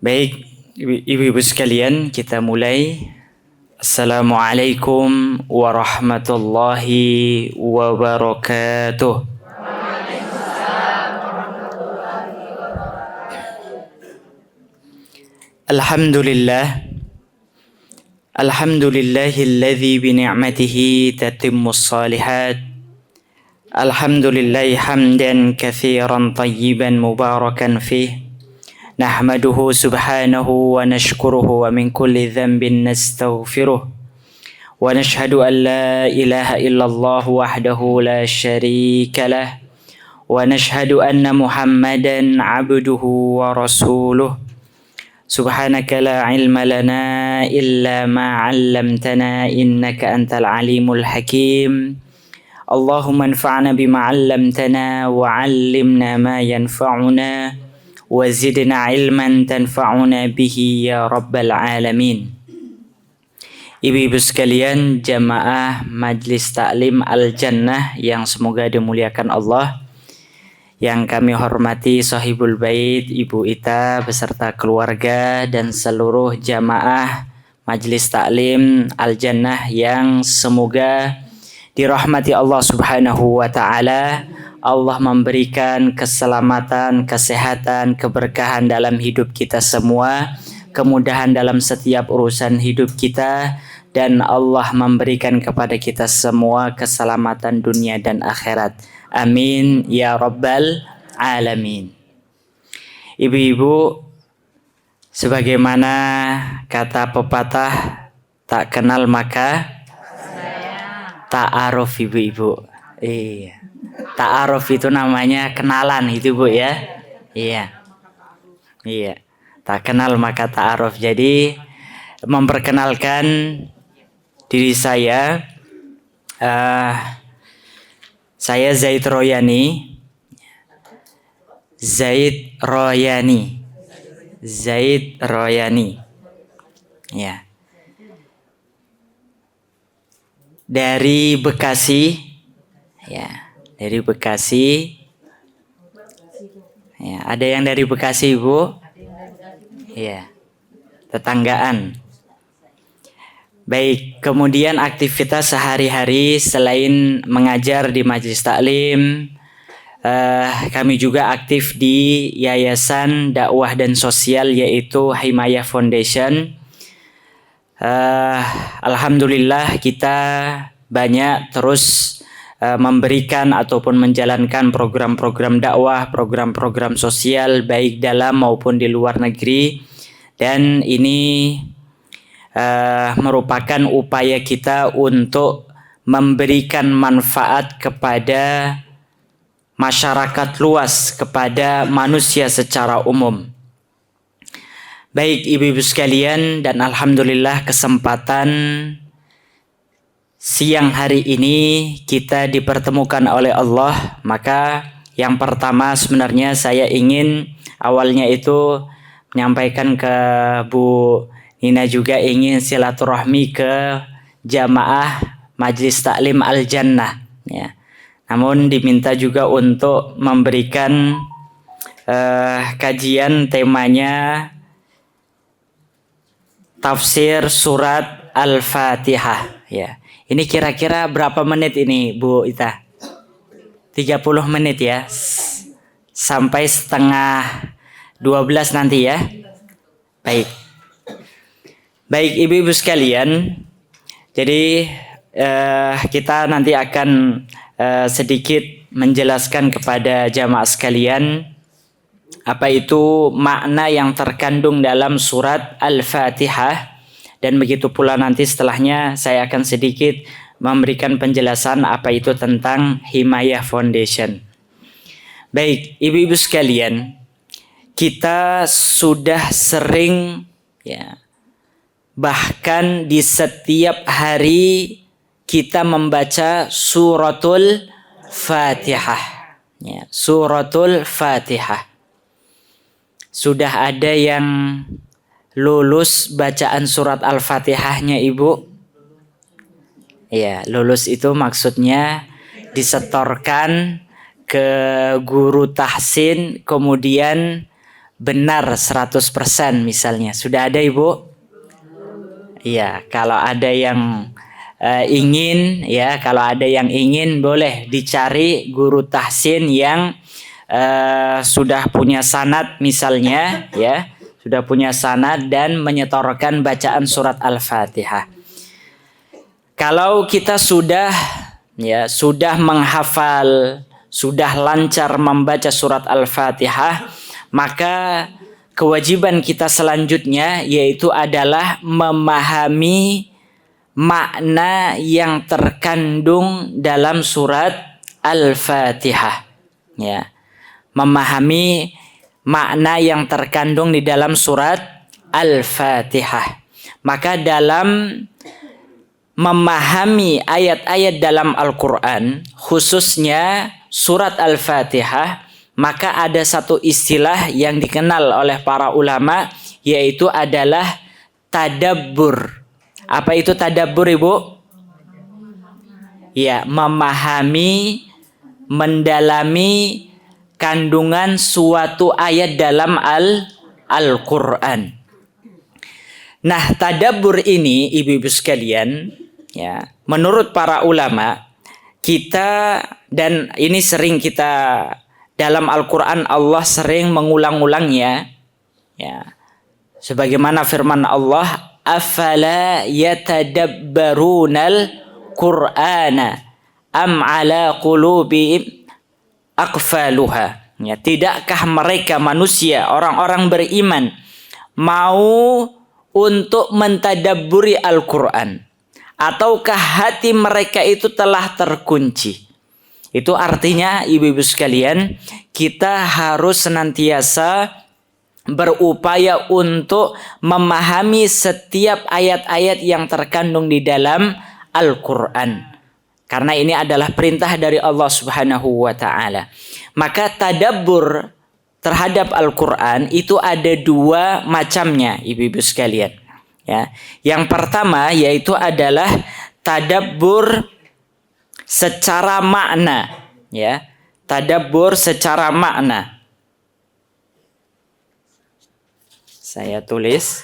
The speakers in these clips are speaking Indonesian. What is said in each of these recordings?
Baik, ibu-ibu sekalian, kita mulai. Assalamualaikum warahmatullahi wabarakatuh. Alhamdulillah. Alhamdulillahilladzi bini'matihi tatimmus salihat. Alhamdulillahi hamdan katsiran tayyiban mubarakan fih. Nahmaduhu subhanahu wa nashkuruhu wa min kulli dhanbin nastaghfiruh wa nashhadu an la ilaha illallah wahdahu la syarika lah wa nashhadu anna Muhammadan abduhu wa rasuluh. Subhanaka la ilma lana illa ma 'allamtana innaka antal alimul hakim. Allahumma anfa'na bima 'allamtana wa 'allimna ma yanfa'una wa zidna ilman tanfa'una bihi ya rabbal alamin. Ibu-ibu sekalian, jamaah Majlis Taklim Al-Jannah yang semoga dimuliakan Allah, yang kami hormati Sahibul Bait, Ibu Ita beserta keluarga dan seluruh jamaah Majlis Taklim Al-Jannah yang semoga dirahmati Allah Subhanahu wa taala. Allah memberikan keselamatan, kesehatan, keberkahan dalam hidup kita semua, kemudahan dalam setiap urusan hidup kita, dan Allah memberikan kepada kita semua keselamatan dunia dan akhirat. Amin ya rabbal alamin. Ibu-ibu, sebagaimana kata pepatah, tak kenal maka ta'aruf. Ibu-ibu, iya, ta'aruf itu namanya kenalan itu Bu ya. Iya. Tak kenal maka ta'aruf. Jadi memperkenalkan diri saya. Saya Zaid Royani. Ya. Dari Bekasi. Ya. Dari Bekasi. Ya, ada yang dari Bekasi, Bu? Iya. Tetanggaan. Baik, kemudian aktivitas sehari-hari selain mengajar di Majelis Taklim, kami juga aktif di Yayasan Dakwah dan Sosial yaitu Himayah Foundation. Alhamdulillah kita banyak terus memberikan ataupun menjalankan program-program dakwah, program-program sosial baik dalam maupun di luar negeri, dan ini merupakan upaya kita untuk memberikan manfaat kepada masyarakat luas, kepada manusia secara umum. Baik ibu-ibu sekalian, dan alhamdulillah kesempatan siang hari ini kita dipertemukan oleh Allah. Maka yang pertama sebenarnya saya ingin awalnya itu menyampaikan ke Bu Nina, juga ingin silaturahmi ke jamaah Majlis Taklim Al-Jannah ya. Namun diminta juga untuk memberikan kajian, temanya tafsir surat Al-Fatihah ya. Ini kira-kira berapa menit ini Bu Ita? 30 menit ya. Sampai setengah 12 nanti ya. Baik ibu-ibu sekalian. Jadi kita nanti akan sedikit menjelaskan kepada jamaah sekalian apa itu makna yang terkandung dalam surat Al-Fatihah. Dan begitu pula nanti setelahnya saya akan sedikit memberikan penjelasan apa itu tentang Himayah Foundation. Baik, ibu-ibu sekalian, kita sudah sering ya, bahkan di setiap hari kita membaca suratul Fatihah. Ya, suratul Fatihah. Sudah ada yang lulus bacaan surat Al-Fatihahnya, Ibu? Ya, lulus itu maksudnya disetorkan ke guru tahsin, kemudian benar 100% misalnya. Sudah ada Ibu? Iya, kalau ada yang ingin ya, kalau ada yang ingin boleh dicari guru tahsin yang sudah punya sanad misalnya ya, sudah punya sanad dan menyetorkan bacaan surat Al-Fatihah. Kalau kita sudah menghafal, sudah lancar membaca surat Al-Fatihah, maka kewajiban kita selanjutnya yaitu adalah memahami makna yang terkandung dalam surat Al-Fatihah. Ya. Memahami makna yang terkandung di dalam surat Al-Fatihah. Maka dalam memahami ayat-ayat dalam Al-Quran, khususnya surat Al-Fatihah, maka ada satu istilah yang dikenal oleh para ulama, yaitu adalah tadabbur. Apa itu tadabbur, Ibu? Ya, memahami, mendalami kandungan suatu ayat dalam Al-Quran. Nah, tadabbur ini, ibu-ibu sekalian, ya, menurut para ulama, kita, dan ini sering kita dalam Al-Quran Allah sering mengulang-ulangnya, ya, sebagaimana firman Allah, afala yatadabbarunal Qur'ana am ala qulubihim aqfaluha. Ya, tidakkah mereka manusia, orang-orang beriman, mau untuk mentadabburi Al-Quran, ataukah hati mereka itu telah terkunci? Itu artinya ibu-ibu sekalian, kita harus senantiasa berupaya untuk memahami setiap ayat-ayat yang terkandung di dalam Al-Quran. Karena ini adalah perintah dari Allah Subhanahu wa ta'ala. Maka tadabbur terhadap Al-Quran itu ada dua macamnya, ibu-ibu sekalian. Ya. Yang pertama yaitu adalah tadabbur secara makna. Ya. Tadabbur secara makna. Saya tulis.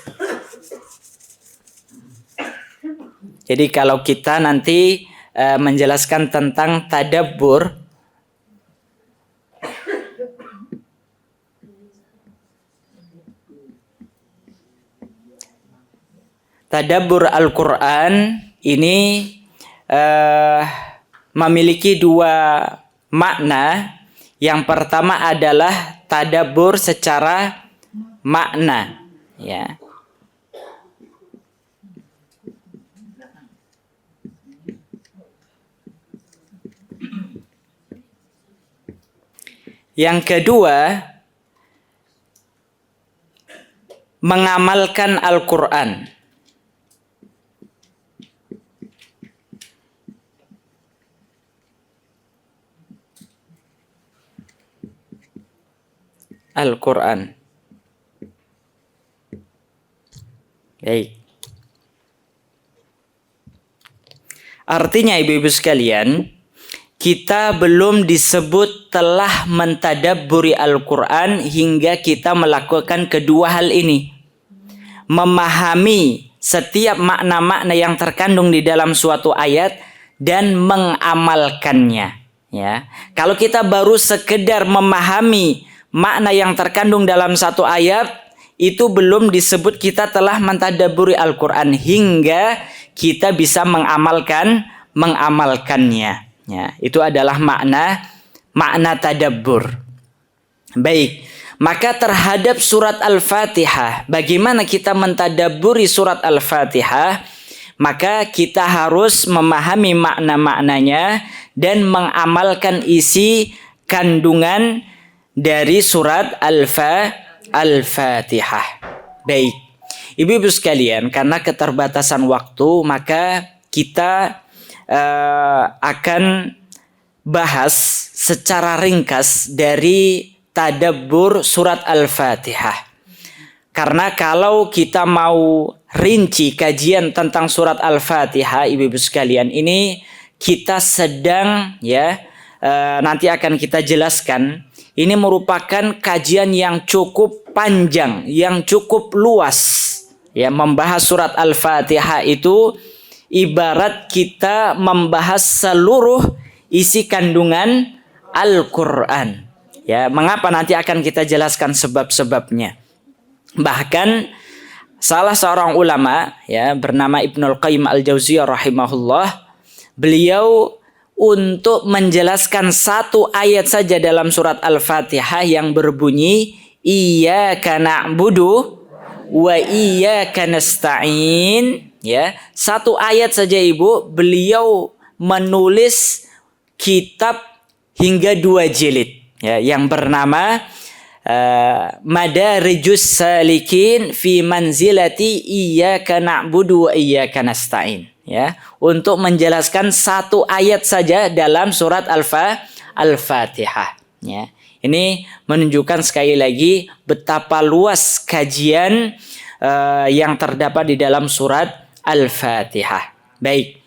Jadi kalau kita nanti menjelaskan tentang tadabbur, tadabbur Al-Quran ini memiliki dua makna. Yang pertama adalah tadabbur secara makna, ya. Yang kedua, mengamalkan Al-Quran. Al-Quran. Baik. Artinya ibu-ibu sekalian, kita belum disebut telah mentadabburi Al-Quran hingga kita melakukan kedua hal ini. Memahami setiap makna-makna yang terkandung di dalam suatu ayat dan mengamalkannya. Ya. Kalau kita baru sekedar memahami makna yang terkandung dalam satu ayat, itu belum disebut kita telah mentadabburi Al-Quran hingga kita bisa mengamalkannya. Ya, itu adalah makna tadabbur. Baik, maka terhadap surat Al-Fatihah, bagaimana kita mentadabburi surat Al-Fatihah? Maka kita harus memahami makna-maknanya dan mengamalkan isi kandungan dari surat Al-Fatihah. Baik, ibu-ibu sekalian, karena keterbatasan waktu, maka kita akan bahas secara ringkas dari tadabbur surat Al-Fatihah. Karena kalau kita mau rinci kajian tentang surat Al-Fatihah, ibu-ibu sekalian, ini kita sedang nanti akan kita jelaskan, ini merupakan kajian yang cukup panjang, yang cukup luas. Ya, membahas surat Al-Fatihah itu ibarat kita membahas seluruh isi kandungan Al-Qur'an. Ya, mengapa nanti akan kita jelaskan sebab-sebabnya. Bahkan salah seorang ulama ya bernama Ibnul Qayyim Al-Jauziyah rahimahullah, beliau untuk menjelaskan satu ayat saja dalam surat Al-Fatihah yang berbunyi Iyyaka na'budu wa iyyaka nasta'in, ya, satu ayat saja Ibu, beliau menulis kitab hingga 2 jilid ya yang bernama Madarijus Salikin fi manzilati Iyyaka na'budu wa iyyaka nasta'in, ya, untuk menjelaskan satu ayat saja dalam surat Al-Fatihah, ya. Ini menunjukkan sekali lagi betapa luas kajian yang terdapat di dalam surat Al-Fatihah. Baik,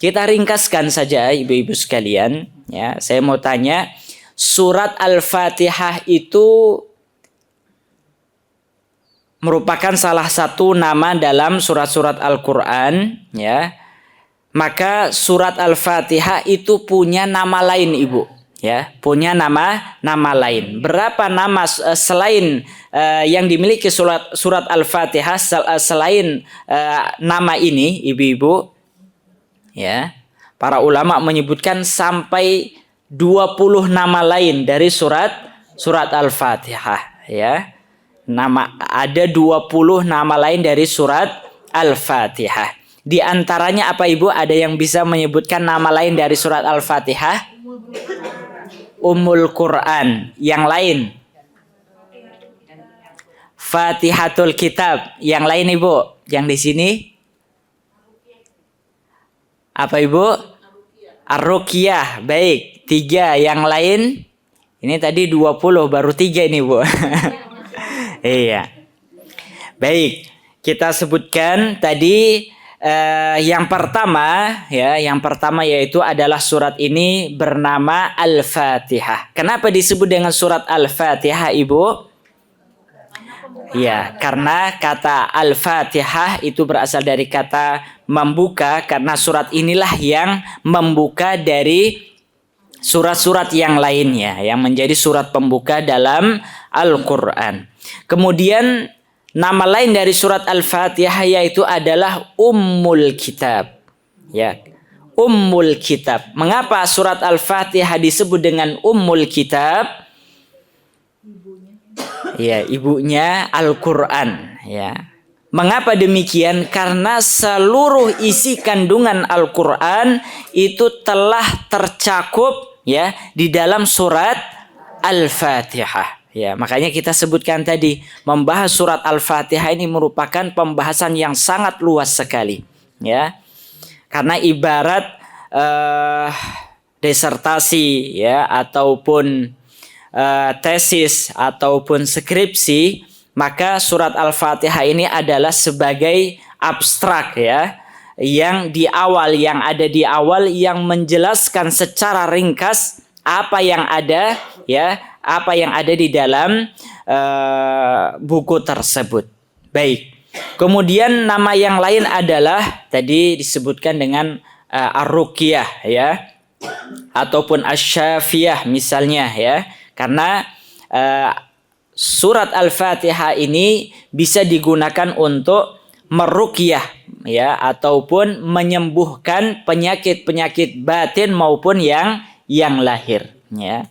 kita ringkaskan saja ibu-ibu sekalian. Ya, saya mau tanya, surat Al-Fatihah itu merupakan salah satu nama dalam surat-surat Al-Quran. Ya, maka surat Al-Fatihah itu punya nama lain, Ibu. Ya, punya nama lain. Berapa nama selain yang dimiliki surat Al-Fatihah selain nama ini, ibu-ibu? Ya, para ulama menyebutkan sampai 20 nama lain dari surat Al-Fatihah. Ya, ada 20 nama lain dari surat Al-Fatihah. Di antaranya apa, Ibu? Ada yang bisa menyebutkan nama lain dari surat Al-Fatihah? Ummul Quran. Yang lain? Fatihatul Kitab. Yang lain, Ibu? Yang di sini? Apa, Ibu? Ar-Ruqyah. Baik, 3. Yang lain? Ini tadi 20, baru 3 ini, Bu. Iya. Baik, kita sebutkan tadi yang pertama yaitu adalah surat ini bernama Al-Fatihah. Kenapa disebut dengan surat Al-Fatihah, Ibu? Ya, karena kata Al-Fatihah itu berasal dari kata membuka, karena surat inilah yang membuka dari surat-surat yang lainnya, yang menjadi surat pembuka dalam Al-Quran. Kemudian nama lain dari surat Al-Fatihah yaitu adalah Ummul Kitab. Ya, Ummul Kitab. Mengapa surat Al-Fatihah disebut dengan Ummul Kitab? Ya, ibunya Al-Quran. Ya. Mengapa demikian? Karena seluruh isi kandungan Al-Quran itu telah tercakup ya di dalam surat Al-Fatihah. Ya, makanya kita sebutkan tadi, membahas surat Al-Fatihah ini merupakan pembahasan yang sangat luas sekali, ya. Karena ibarat disertasi ya ataupun tesis ataupun skripsi, maka surat Al-Fatihah ini adalah sebagai abstrak ya, yang ada di awal yang menjelaskan secara ringkas apa yang ada ya, apa yang ada di dalam buku tersebut. Baik. Kemudian nama yang lain adalah tadi disebutkan dengan Ar-Ruqyah ya, ataupun Asy-Syafiyah misalnya ya. Karena surat Al-Fatihah ini bisa digunakan untuk meruqyah ya, ataupun menyembuhkan penyakit-penyakit batin maupun yang lahir ya.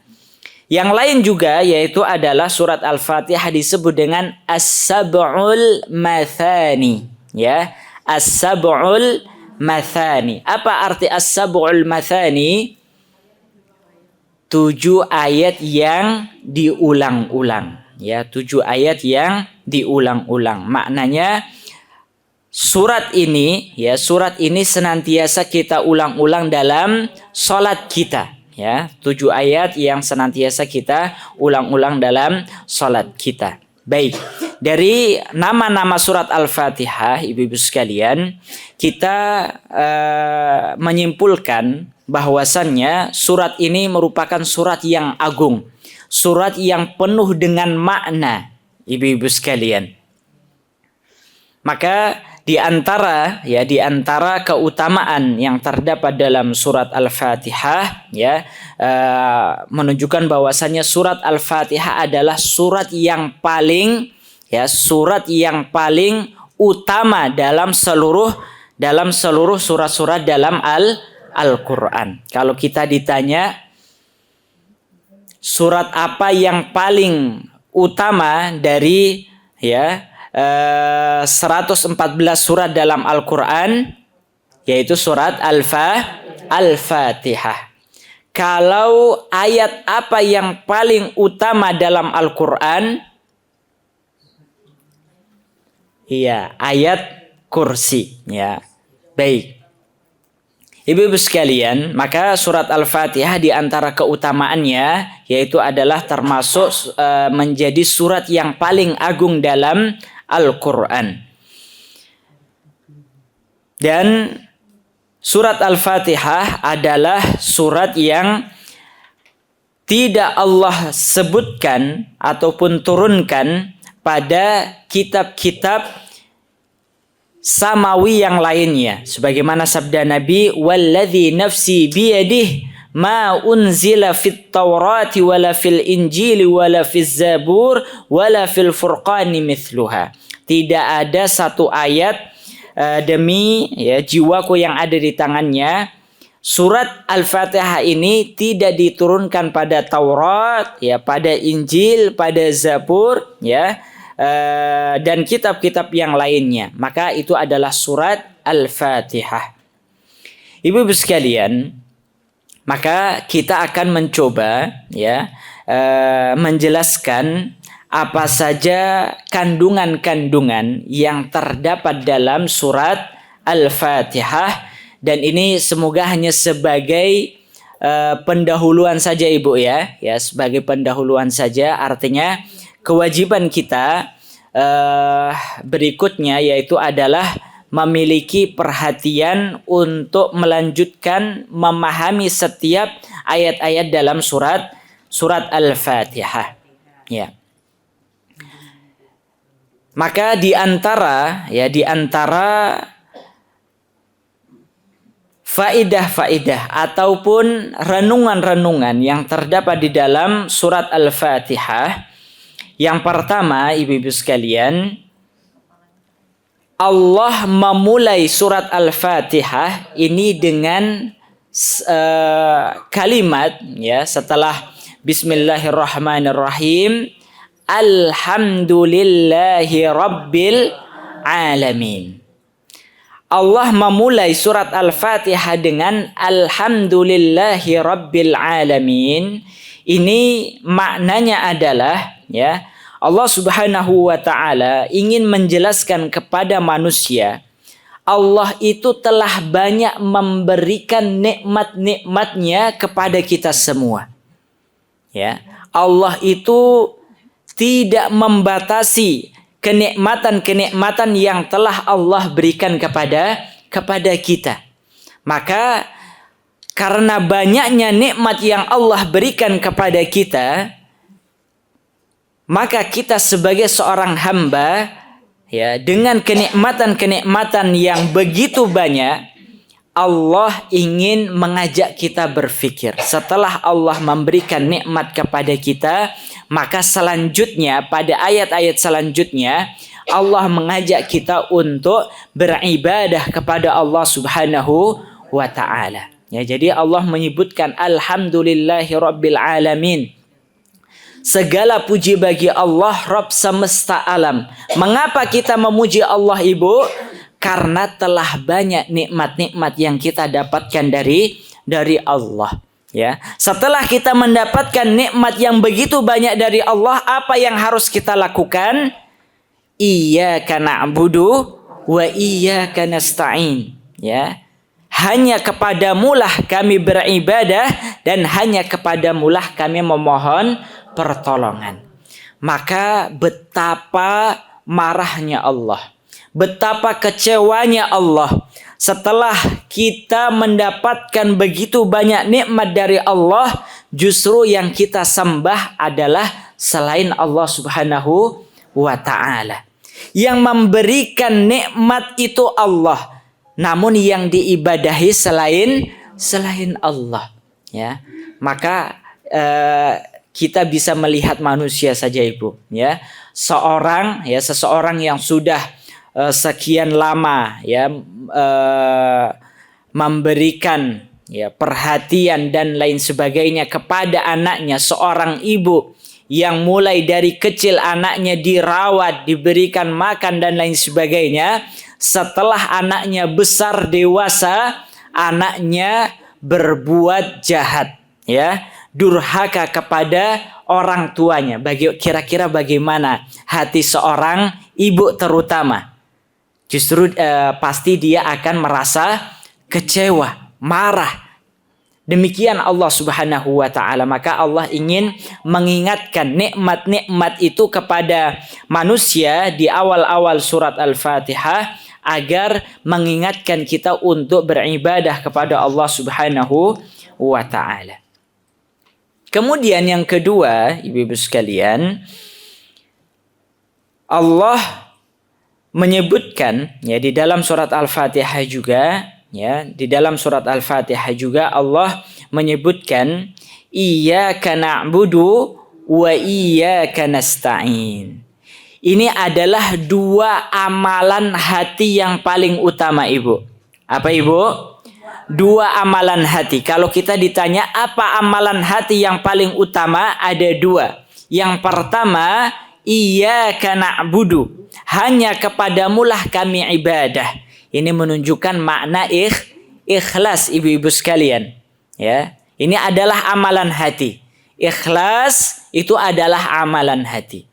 Yang lain juga yaitu adalah surat Al-Fatihah disebut dengan As-Sab'ul Mathani ya. As-Sab'ul Mathani. Apa arti As-Sab'ul Mathani? 7 ayat yang diulang-ulang ya, 7 ayat yang diulang-ulang. Maknanya surat ini senantiasa kita ulang-ulang dalam salat kita. Ya, 7 ayat yang senantiasa kita ulang-ulang dalam salat kita. Baik, dari nama-nama surat Al-Fatihah, ibu-ibu sekalian, kita menyimpulkan bahwasannya surat ini merupakan surat yang agung, surat yang penuh dengan makna, ibu-ibu sekalian. Maka di antara keutamaan yang terdapat dalam surat Al-Fatihah menunjukkan bahwasannya surat Al-Fatihah adalah surat yang paling utama dalam seluruh surat-surat dalam Al-Qur'an. Kalau kita ditanya surat apa yang paling utama dari 114 surat dalam Al-Quran, yaitu surat Al-Fatihah. Kalau ayat apa yang paling utama dalam Al-Quran? Iya, ayat kursi. Ya, baik. Ibu-ibu sekalian, maka surat Al-Fatihah di antara keutamaannya yaitu adalah termasuk menjadi surat yang paling agung dalam Al-Quran. Dan surat Al-Fatihah adalah surat yang tidak Allah sebutkan ataupun turunkan pada kitab-kitab samawi yang lainnya, sebagaimana sabda Nabi, walladzi nafsi biyadihi ma unzila fit Taurati wala fil Injili wala fiz Zabur wala fil Furqani mithluha. Tidak ada satu ayat demi jiwaku yang ada di tangannya, surat Al-Fatihah ini tidak diturunkan pada Taurat, pada Injil, pada Zabur, dan kitab-kitab yang lainnya. Maka itu adalah surat Al-Fatihah. Ibu-ibu sekalian, maka kita akan mencoba menjelaskan apa saja kandungan-kandungan yang terdapat dalam surat Al-Fatihah, dan ini semoga hanya sebagai pendahuluan saja Ibu sebagai pendahuluan saja. Artinya kewajiban kita berikutnya yaitu adalah memiliki perhatian untuk melanjutkan memahami setiap ayat-ayat dalam surat Al-Fatihah. Maka di antara faidah-faidah ataupun renungan-renungan yang terdapat di dalam surat Al-Fatihah, yang pertama, ibu-ibu sekalian, Allah memulai surat Al-Fatihah ini dengan kalimat setelah Bismillahirrahmanirrahim, Alhamdulillahi Rabbil Alamin. Allah memulai surat Al-Fatihah dengan Alhamdulillahi Rabbil Alamin. Ini maknanya adalah Allah Subhanahu wa Ta'ala ingin menjelaskan kepada manusia, Allah itu telah banyak memberikan nikmat-nikmatnya kepada kita semua. Allah itu tidak membatasi kenikmatan-kenikmatan yang telah Allah berikan kepada kita. Maka karena banyaknya nikmat yang Allah berikan kepada kita, maka kita sebagai seorang hamba dengan kenikmatan-kenikmatan yang begitu banyak, Allah ingin mengajak kita berfikir. Setelah Allah memberikan nikmat kepada kita, maka selanjutnya pada ayat-ayat selanjutnya Allah mengajak kita untuk beribadah kepada Allah Subhanahu wa Ta'ala. Jadi Allah menyebutkan Alhamdulillahi Rabbil Alamin. Segala puji bagi Allah, Rabb semesta alam. Mengapa kita memuji Allah, Ibu? Karena telah banyak nikmat-nikmat yang kita dapatkan dari Allah. Setelah kita mendapatkan nikmat yang begitu banyak dari Allah, apa yang harus kita lakukan? Iyyaka na'budu wa iyyaka nasta'in. Hanya kepadamulah kami beribadah dan hanya kepadamulah kami memohon pertolongan. Maka betapa marahnya Allah, betapa kecewanya Allah setelah kita mendapatkan begitu banyak nikmat dari Allah, justru yang kita sembah adalah selain Allah Subhanahu wa ta'ala. Yang memberikan nikmat itu Allah, namun yang diibadahi selain Allah, ya. Maka kita bisa melihat manusia saja, Ibu, ya. Seseorang yang sudah sekian lama, ya, memberikan, ya, perhatian dan lain sebagainya kepada anaknya, seorang ibu yang mulai dari kecil anaknya dirawat, diberikan makan dan lain sebagainya. Setelah anaknya besar dewasa, anaknya berbuat jahat, ya, durhaka kepada orang tuanya. Kira-kira bagaimana hati seorang ibu terutama? Justru pasti dia akan merasa kecewa, marah. Demikian Allah Subhanahu wa ta'ala. Maka Allah ingin mengingatkan nikmat-nikmat itu kepada manusia di awal-awal surat Al-Fatihah, agar mengingatkan kita untuk beribadah kepada Allah Subhanahu wa ta'ala. Kemudian yang kedua, ibu-ibu sekalian, Allah menyebutkan, ya, di dalam surat Al-Fatihah juga, ya, di dalam surat Al-Fatihah juga Allah menyebutkan iyyaka na'budu wa iyyaka nasta'in. Ini adalah dua amalan hati yang paling utama, Ibu. Apa, Ibu? Dua amalan hati. Kalau kita ditanya apa amalan hati yang paling utama, ada dua. Yang pertama, iyyaka na'budu, hanya kepadamulah kami ibadah. Ini menunjukkan makna ikhlas, ibu-ibu sekalian, ya. Ini adalah amalan hati. Ikhlas itu adalah amalan hati.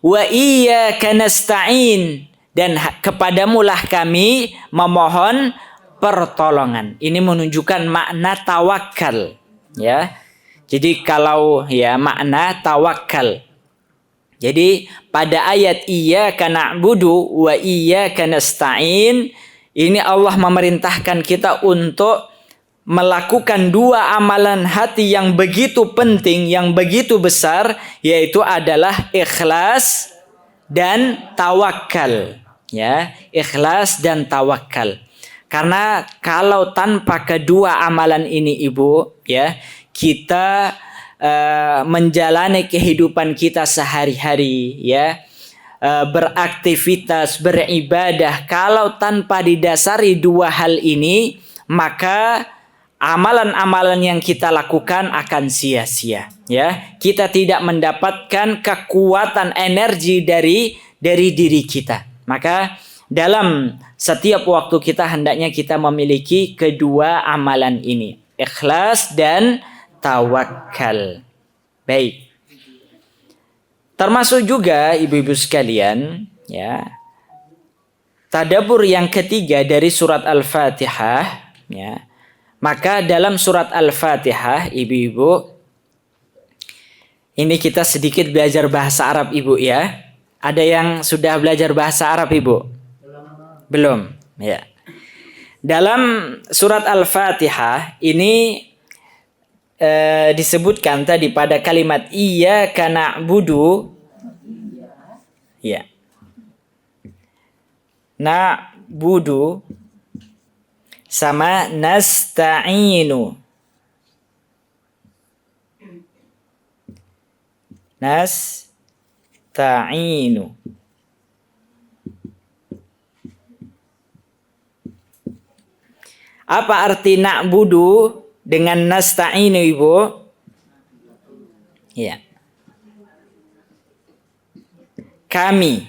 Wa iyyaka nasta'in, dan kepadamulah kami memohon pertolongan. Ini menunjukkan makna tawakal, ya. Jadi kalau, ya, makna tawakal. Jadi pada ayat iyyaka na'budu wa iyyaka nasta'in, ini Allah memerintahkan kita untuk melakukan dua amalan hati yang begitu penting, yang begitu besar, yaitu adalah ikhlas dan tawakal, ya, ikhlas dan tawakal. Karena kalau tanpa kedua amalan ini, Ibu, ya, kita menjalani kehidupan kita sehari-hari, ya, beraktivitas, beribadah, kalau tanpa didasari dua hal ini, maka amalan-amalan yang kita lakukan akan sia-sia, ya. Kita tidak mendapatkan kekuatan energi dari diri kita. Maka dalam setiap waktu kita hendaknya kita memiliki kedua amalan ini, ikhlas dan tawakal. Baik. Termasuk juga ibu-ibu sekalian, ya, tadabbur yang ketiga dari surat Al-Fatihah, ya. Maka dalam surat Al-Fatihah, ibu-ibu, ini kita sedikit belajar bahasa Arab, Ibu, ya. Ada yang sudah belajar bahasa Arab, Ibu? Belum, ya. Dalam surat Al-Fatihah ini disebutkan tadi pada kalimat iyyaka na'budu, ya, na'budu sama nasta'inu. Nasta'inu. Apa arti na'budu dengan nasta'inu, Ibu? Ya. Kami.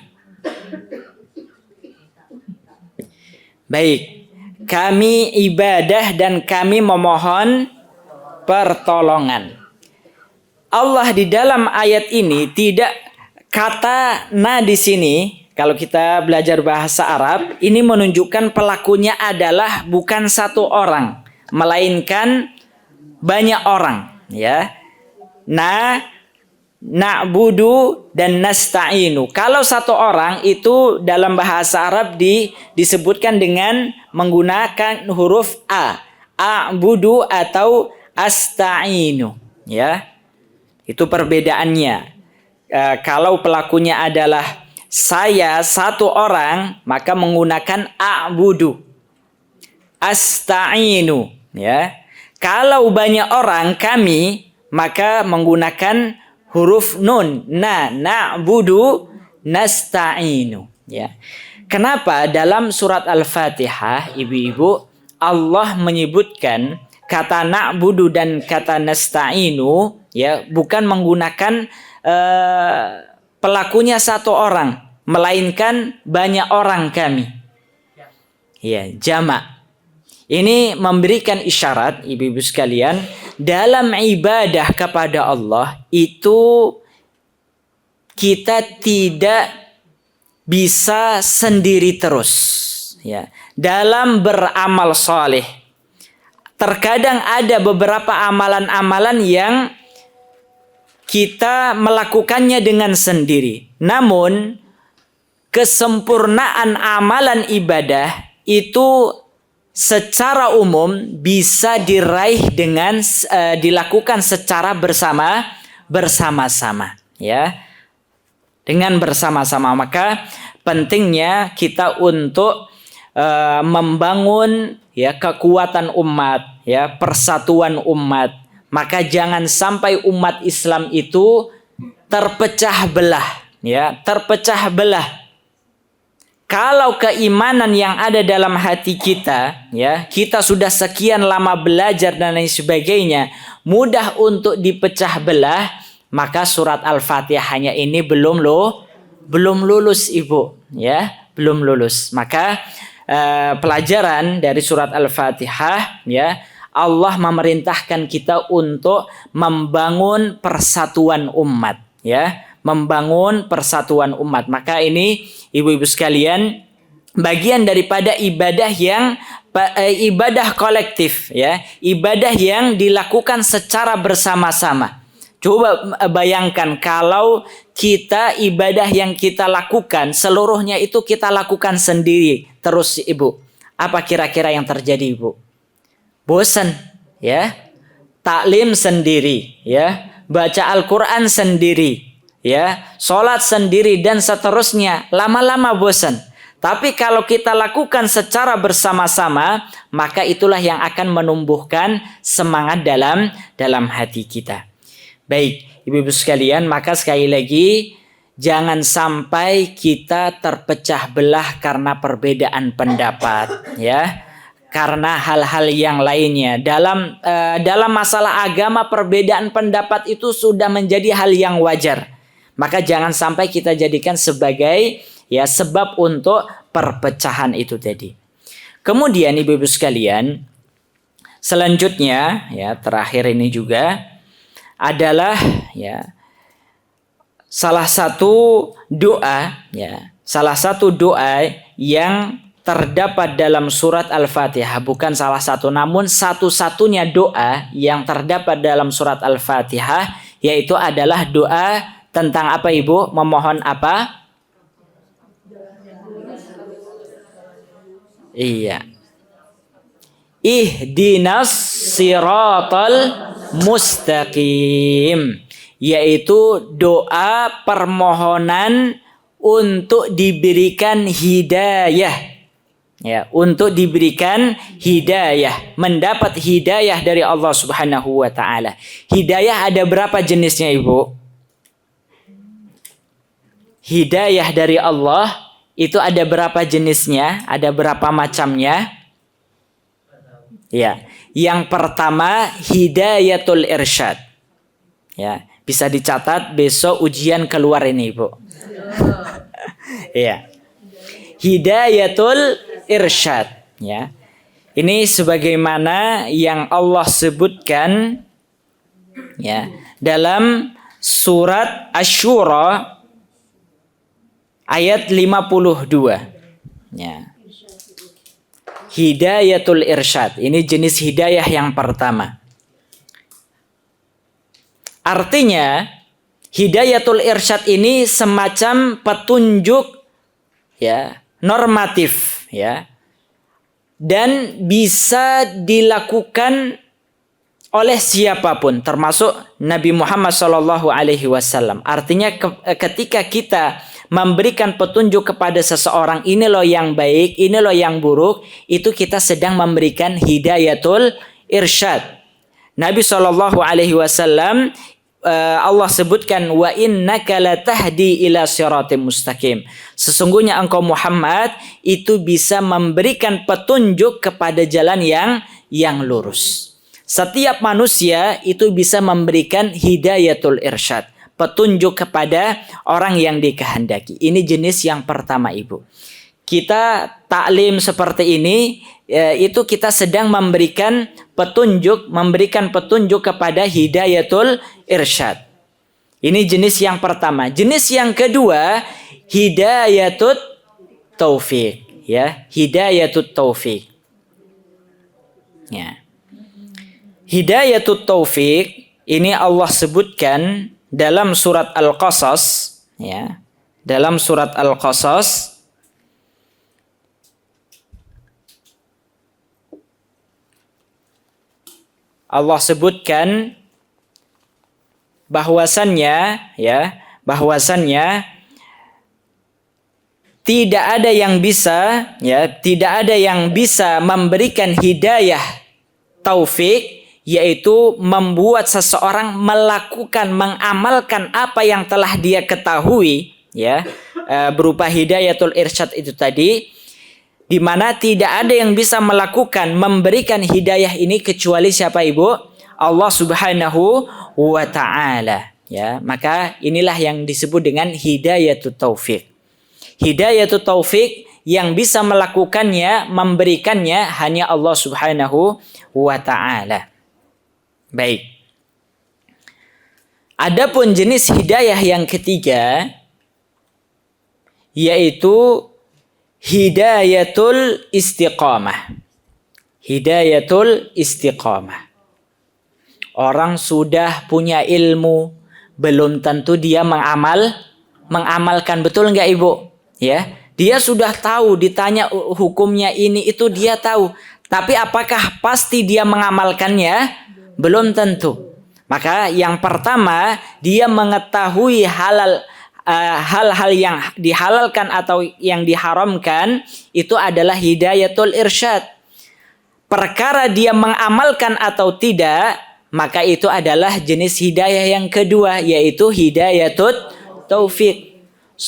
Baik. Kami ibadah dan kami memohon pertolongan. Allah di dalam ayat ini tidak, kata na di sini, kalau kita belajar bahasa Arab, ini menunjukkan pelakunya adalah bukan satu orang, melainkan banyak orang, ya. Na'budu dan nasta'inu. Kalau satu orang itu dalam bahasa Arab disebutkan dengan menggunakan huruf a, a'budu atau asta'inu, ya. Itu perbedaannya. Kalau pelakunya adalah saya satu orang, maka menggunakan a'budu, asta'inu, ya. Kalau banyak orang kami, maka menggunakan huruf nun, na'budu, nasta'inu, ya. Kenapa dalam surat Al-Fatihah, ibu-ibu, Allah menyebutkan kata na'budu dan kata nasta'inu, ya, bukan menggunakan pelakunya satu orang, melainkan banyak orang kami. Ya, jamak. Ini memberikan isyarat, ibu-ibu sekalian, dalam ibadah kepada Allah itu kita tidak bisa sendiri terus, ya. Dalam beramal soleh, terkadang ada beberapa amalan-amalan yang kita melakukannya dengan sendiri. Namun kesempurnaan amalan ibadah itu secara umum bisa diraih dengan dilakukan secara bersama-sama, ya. Dengan bersama-sama, maka pentingnya kita untuk membangun, ya, kekuatan umat, ya, persatuan umat. Maka jangan sampai umat Islam itu terpecah belah, ya, terpecah belah. Kalau keimanan yang ada dalam hati kita, ya, kita sudah sekian lama belajar dan lain sebagainya, mudah untuk dipecah belah, maka surat Al-Fatihahnya ini belum lulus, ibu, ya, belum lulus. Maka pelajaran dari surat Al-Fatihah, ya, Allah memerintahkan kita untuk membangun persatuan umat, ya, membangun persatuan umat. Maka ini ibu-ibu sekalian bagian daripada ibadah yang ibadah kolektif, ya, ibadah yang dilakukan secara bersama-sama. Coba bayangkan kalau kita ibadah yang kita lakukan seluruhnya itu kita lakukan sendiri terus, ibu. Apa kira-kira yang terjadi, ibu? Bosan, ya. Taklim sendiri, ya. Baca Al-Quran sendiri, ya. Sholat sendiri dan seterusnya. Lama-lama bosan. Tapi kalau kita lakukan secara bersama-sama, maka itulah yang akan menumbuhkan semangat dalam hati kita. Baik, ibu-ibu sekalian, maka sekali lagi jangan sampai kita terpecah belah karena perbedaan pendapat, ya. Karena hal-hal yang lainnya. Dalam masalah agama, perbedaan pendapat itu sudah menjadi hal yang wajar. Maka jangan sampai kita jadikan sebagai, ya, sebab untuk perpecahan itu tadi. Kemudian ibu-ibu sekalian, selanjutnya, ya, terakhir ini juga adalah, ya, salah satu doa, ya, salah satu doa yang terdapat dalam surat Al-Fatihah, bukan salah satu namun satu-satunya doa yang terdapat dalam surat Al-Fatihah, yaitu adalah doa tentang apa, ibu? Memohon apa? Iya. Ihdinas siratal mustaqim, yaitu doa permohonan untuk diberikan hidayah. Ya, untuk diberikan hidayah, mendapat hidayah dari Allah Subhanahu wa taala. Hidayah ada berapa jenisnya, ibu? Hidayah dari Allah itu ada berapa jenisnya? Ada berapa macamnya? Ya, yang pertama hidayatul irsyad. Ya, bisa dicatat besok ujian keluar ini, ibu. Ya. Hidayatul irsyad, ya. Ini sebagaimana yang Allah sebutkan, ya, dalam surat Asy-Syura ayat 52. Ya. Hidayatul irsyad. Ini jenis hidayah yang pertama. Artinya hidayatul irsyad ini semacam petunjuk, ya, normatif, ya, dan bisa dilakukan oleh siapapun, termasuk Nabi Muhammad SAW. Artinya ketika kita memberikan petunjuk kepada seseorang, ini loh yang baik, ini loh yang buruk, itu kita sedang memberikan hidayatul irsyad. Nabi SAW, Allah sebutkan, wa innaka latahdi ila siratim mustaqim. Sesungguhnya engkau Muhammad itu bisa memberikan petunjuk kepada jalan yang lurus. Setiap manusia itu bisa memberikan hidayatul irsyad, petunjuk kepada orang yang dikehendaki. Ini jenis yang pertama, Ibu. Kita taklim seperti ini, itu kita sedang memberikan petunjuk kepada hidayatul irsyad. Ini jenis yang pertama. Jenis yang kedua, hidayatut taufik, ya, hidayatut taufik. Ya. Hidayatut taufik ini Allah sebutkan dalam surat Al-Qasas, ya. Dalam surat Al-Qasas Allah sebutkan bahwasannya tidak ada yang bisa memberikan hidayah taufik, yaitu membuat seseorang mengamalkan apa yang telah dia ketahui, ya, berupa hidayatul irsyad itu tadi, di mana tidak ada yang bisa memberikan hidayah ini kecuali siapa, Ibu? Allah Subhanahu wa taala, ya. Maka inilah yang disebut dengan hidayatut taufik. Hidayatut taufik yang bisa melakukannya, memberikannya hanya Allah Subhanahu wa taala. Baik. Adapun jenis hidayah yang ketiga, yaitu hidayatul istiqamah. Hidayatul istiqamah. Orang sudah punya ilmu, belum tentu dia mengamalkan. Betul nggak, Ibu? Ya, dia sudah tahu, ditanya hukumnya ini itu dia tahu, tapi apakah pasti dia mengamalkannya? Belum tentu. Maka yang pertama, dia mengetahui hal-hal yang dihalalkan atau yang diharamkan, itu adalah hidayatul irsyad. Perkara dia mengamalkan atau tidak, maka itu adalah jenis hidayah yang kedua, yaitu hidayatut taufik.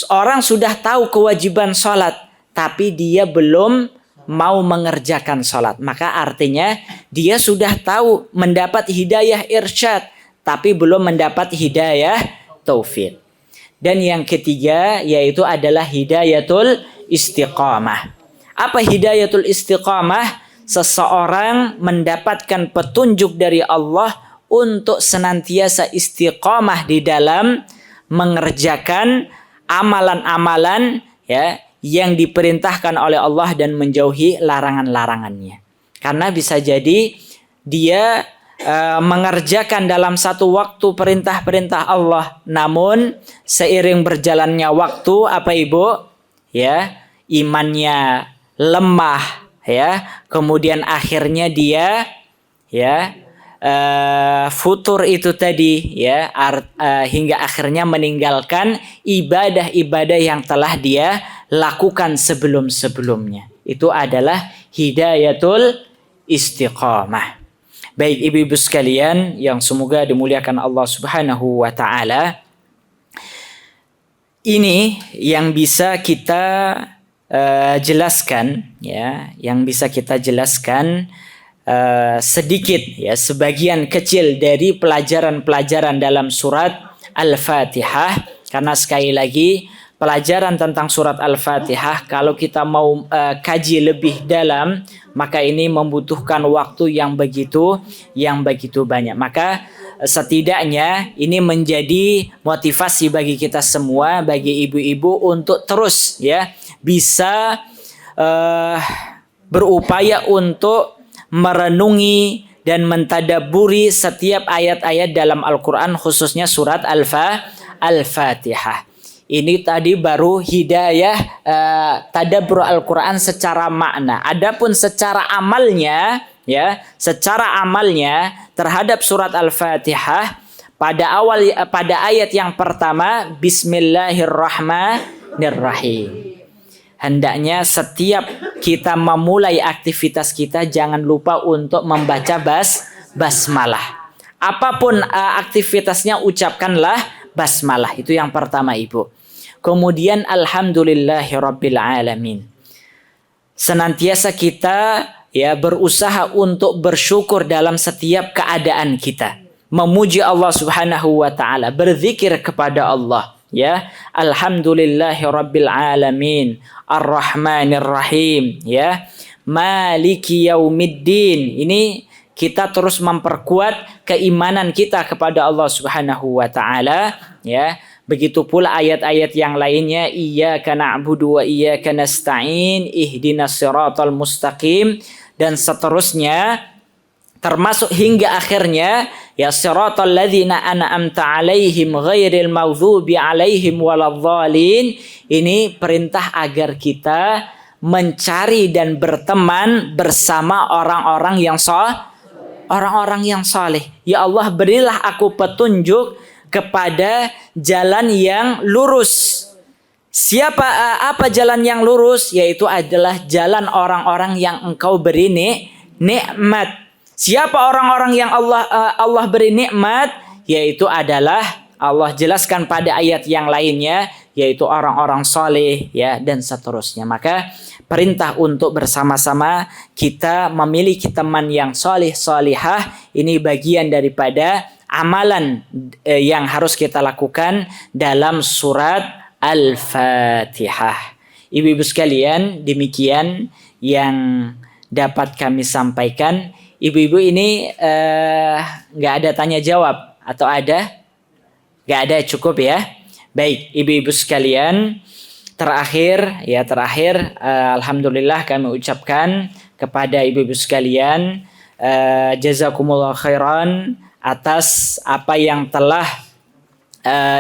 Orang sudah tahu kewajiban sholat, tapi dia belum mau mengerjakan sholat. Maka artinya dia sudah tahu, mendapat hidayah irsyad, tapi belum mendapat hidayah taufik. Dan yang ketiga, yaitu adalah hidayatul istiqamah. Apa hidayatul istiqamah? Seseorang mendapatkan petunjuk dari Allah untuk senantiasa istiqamah di dalam mengerjakan amalan-amalan, ya, yang diperintahkan oleh Allah dan menjauhi larangan-larangannya. Karena bisa jadi dia mengerjakan dalam satu waktu perintah-perintah Allah, namun seiring berjalannya waktu, apa, Ibu? Ya, imannya lemah, ya. Kemudian akhirnya dia, ya, futur itu tadi, ya, hingga akhirnya meninggalkan ibadah-ibadah yang telah dia lakukan sebelum-sebelumnya. Itu adalah hidayatul istiqamah. Baik, ibu-ibu sekalian yang semoga dimuliakan Allah Subhanahu wa taala, ini yang bisa kita jelaskan, ya, yang bisa kita jelaskan sedikit, ya, sebagian kecil dari pelajaran-pelajaran dalam surat Al-Fatihah. Karena sekali lagi, pelajaran tentang surat Al-Fatihah kalau kita mau kaji lebih dalam, maka ini membutuhkan waktu yang begitu banyak. Maka setidaknya ini menjadi motivasi bagi kita semua, bagi ibu-ibu untuk terus, ya, bisa berupaya untuk merenungi dan mentadaburi setiap ayat-ayat dalam Al-Quran, khususnya surat Al-Fatihah. Ini tadi baru hidayah tadabbur Al-Quran secara makna. Adapun secara amalnya, ya, secara amalnya terhadap surat Al-Fatihah pada ayat yang pertama Bismillahirrahmanirrahim. Hendaknya setiap kita memulai aktivitas kita jangan lupa untuk membaca basmalah. Apapun aktivitasnya ucapkanlah basmalah. Itu yang pertama, Ibu. Kemudian alhamdulillahirabbil alamin. Senantiasa kita ya berusaha untuk bersyukur dalam setiap keadaan kita. Memuji Allah Subhanahu wa taala, berzikir kepada Allah. Ya, alhamdulillahirabbil alamin, arrahmanir rahim, ya, maliki yaumiddin. Ini kita terus memperkuat keimanan kita kepada Allah Subhanahu wa taala, ya. Begitu pula ayat-ayat yang lainnya, iyyaka na'budu wa iyyaka nasta'in, ihdinas siratal mustaqim, dan seterusnya. Termasuk hingga akhirnya ya siratal ladzina an'amta 'alaihim ghairil maghdubi 'alaihim waladhdallin. Ini perintah agar kita mencari dan berteman bersama orang-orang yang saleh. Ya Allah, berilah aku petunjuk kepada jalan yang lurus. Apa jalan yang lurus? Yaitu adalah jalan orang-orang yang Engkau beri nikmat. Siapa orang-orang yang Allah beri nikmat? Yaitu adalah Allah jelaskan pada ayat yang lainnya, yaitu orang-orang soleh, ya, dan seterusnya. Maka perintah untuk bersama-sama kita memiliki teman yang soleh solihah ini bagian daripada amalan yang harus kita lakukan dalam surat Al-Fatihah. Ibu-ibu sekalian, demikian yang dapat kami sampaikan. Ibu-ibu ini nggak ada tanya jawab atau ada? Nggak ada, cukup ya. Baik, ibu-ibu sekalian, terakhir, alhamdulillah kami ucapkan kepada ibu-ibu sekalian jazakumullah khairan atas apa yang telah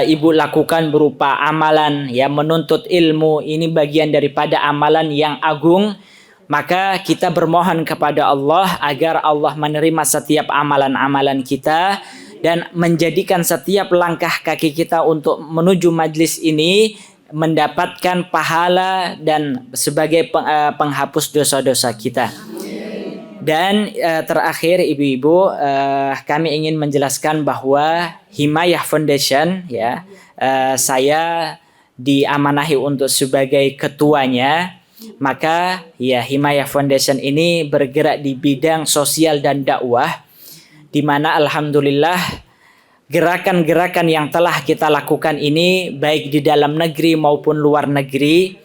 ibu lakukan berupa amalan, ya, menuntut ilmu. Ini bagian daripada amalan yang agung. Maka kita bermohon kepada Allah agar Allah menerima setiap amalan-amalan kita dan menjadikan setiap langkah kaki kita untuk menuju majlis ini mendapatkan pahala dan sebagai penghapus dosa-dosa kita. Dan terakhir ibu-ibu, kami ingin menjelaskan bahwa Himayah Foundation, ya, saya diamanahi untuk sebagai ketuanya. Maka ya Himayah Foundation ini bergerak di bidang sosial dan dakwah, di mana alhamdulillah gerakan-gerakan yang telah kita lakukan ini baik di dalam negeri maupun luar negeri,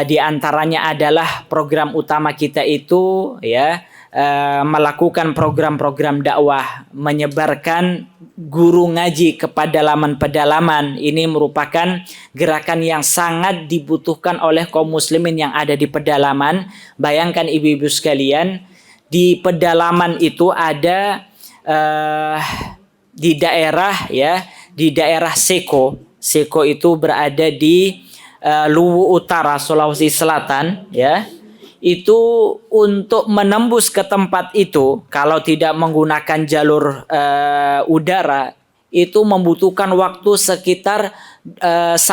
di antaranya adalah program utama kita itu, ya, melakukan program-program dakwah, menyebarkan guru ngaji ke pedalaman-pedalaman. Ini merupakan gerakan yang sangat dibutuhkan oleh kaum muslimin yang ada di pedalaman. Bayangkan ibu-ibu sekalian, di pedalaman itu ada di daerah Seko. Seko itu berada di Luwu Utara, Sulawesi Selatan, ya. Itu untuk menembus ke tempat itu, kalau tidak menggunakan jalur udara, itu membutuhkan waktu sekitar 1-2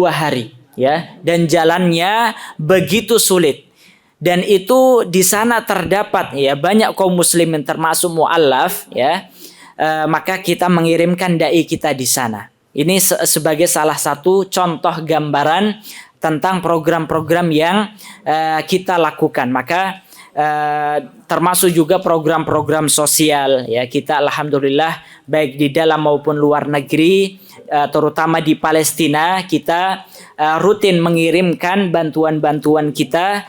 hari, ya, dan jalannya begitu sulit. Dan itu di sana terdapat, ya, banyak kaum muslimin termasuk mu'allaf, ya. Maka kita mengirimkan dai kita di sana. Ini sebagai salah satu contoh gambaran tentang program-program yang kita lakukan. Maka termasuk juga program-program sosial, ya, kita alhamdulillah baik di dalam maupun luar negeri, terutama di Palestina kita rutin mengirimkan bantuan-bantuan kita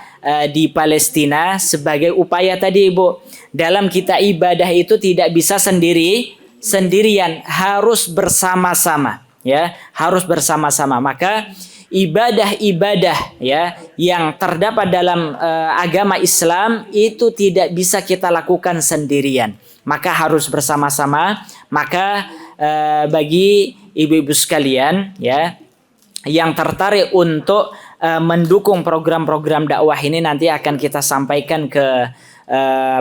di Palestina sebagai upaya tadi, Ibu, dalam kita ibadah itu tidak bisa sendirian, harus bersama-sama, ya, harus bersama-sama. Maka ibadah-ibadah, ya, yang terdapat dalam agama Islam itu tidak bisa kita lakukan sendirian, maka harus bersama-sama. Maka bagi ibu-ibu sekalian, ya, yang tertarik untuk mendukung program-program dakwah ini, nanti akan kita sampaikan ke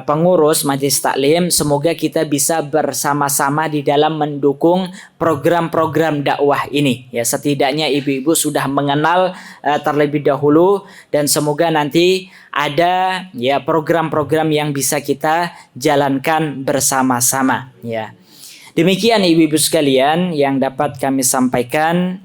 pengurus Majelis Taklim, semoga kita bisa bersama-sama di dalam mendukung program-program dakwah ini. Ya, setidaknya ibu-ibu sudah mengenal terlebih dahulu, dan semoga nanti ada ya program-program yang bisa kita jalankan bersama-sama. Ya, demikian ibu-ibu sekalian yang dapat kami sampaikan.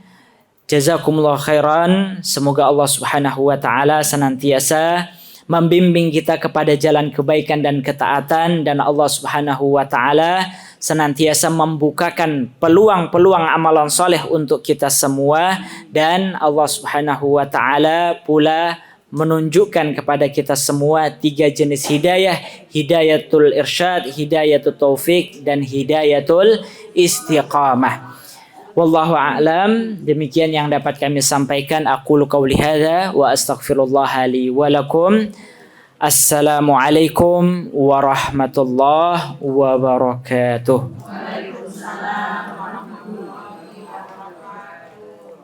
Jazakumullah khairan. Semoga Allah Subhanahu wa taala senantiasa membimbing kita kepada jalan kebaikan dan ketaatan, dan Allah Subhanahu wa taala senantiasa membukakan peluang-peluang amalan soleh untuk kita semua, dan Allah Subhanahu wa taala pula menunjukkan kepada kita semua 3 jenis hidayah: hidayatul irsyad, hidayatul taufik, dan hidayatul istiqamah. Wallahu a'lam. Demikian yang dapat kami sampaikan. Aqulu qauli hadza wa astaghfirullah li wa lakum. Assalamualaikum warahmatullahi wabarakatuh.